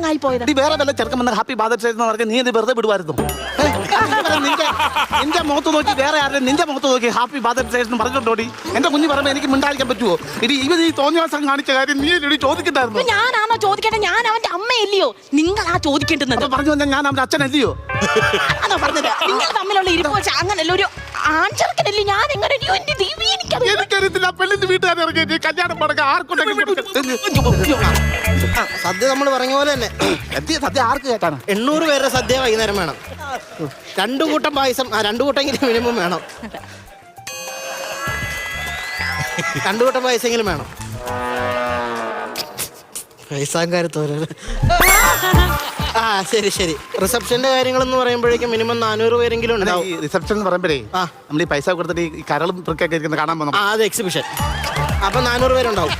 ആയി പോയത്? വേറെ വല്ല ചെറുക്കം വന്ന ഹാപ്പി ഫാദേഴ്സ് ഡേ എന്ന് പറഞ്ഞാൽ നീ ഇത് വെറുതെ വിടുമായിരുന്നു. നിന്റെ മുഖത്ത് നോക്കി വേറെ ആരുടെ നിന്റെ മുഖത്ത് നോക്കി ഹാപ്പി ഫാദേഴ്സ് ഡേ എന്ന് പറഞ്ഞോണ്ടോടി. എന്റെ കുഞ്ഞ് പറയുമ്പോൾ എനിക്ക് മിണ്ടായിരിക്കാൻ പറ്റുമോ? ഇവൻ ഈ തോന്നിവാസം കാണിച്ച കാര്യം നീ എന്നോട് ചോദിക്കണ്ടായിരുന്നു. ഞാനാണോ ചോദിക്കേണ്ടത്? ഞാൻ അവന്റെ അമ്മയല്ലയോ? നിങ്ങളാ ചോദിക്കേണ്ടത്. പറഞ്ഞു വന്നാൽ ഞാൻ അവന്റെ അച്ഛനല്ലയോ? അതാ പറഞ്ഞത്. നിങ്ങൾ തമ്മിലുള്ള ഇരിപ്പ് വെച്ച് അങ്ങനല്ല, ഒരു ആൺചെറുക്കനല്ലേ ഞാൻ. എങ്ങനെ എനിക്കറിയത്തില്ല. പെണ്ണിന്റെ വീട്ടുകാരെ ഇറങ്ങി കല്യാണം പടക്കം ആർക്കുണ്ടെങ്കിലും സദ്യ നമ്മൾ പറഞ്ഞ പോലെ തന്നെ സദ്യ ആർക്ക് കേട്ടാണ്? 800 പേരുടെ സദ്യ വൈകുന്നേരം വേണം. 2 കൂട്ടം പായസം, 2 കൂട്ടെങ്കിലും മിനിമം വേണം. 2 കൂട്ടം പായസെങ്കിലും വേണം. പൈസക്കാരത്തോര. ശരി ശരി. റിസപ്ഷന്റെ കാര്യങ്ങളെന്ന് പറയുമ്പോഴേക്കും മിനിമം 400 പേരെങ്കിലും ഉണ്ടാവും. റിസപ്ഷൻ എന്ന് പറയുമ്പോഴേ നമ്മൾ ഈ പൈസ കൊടുത്തിട്ട് ഈ കരളും തൃക്കൊക്കെ കാണാൻ പോകുന്നു. അത് എക്സിബിഷൻ. അപ്പൊ 400 പേരുണ്ടാവും.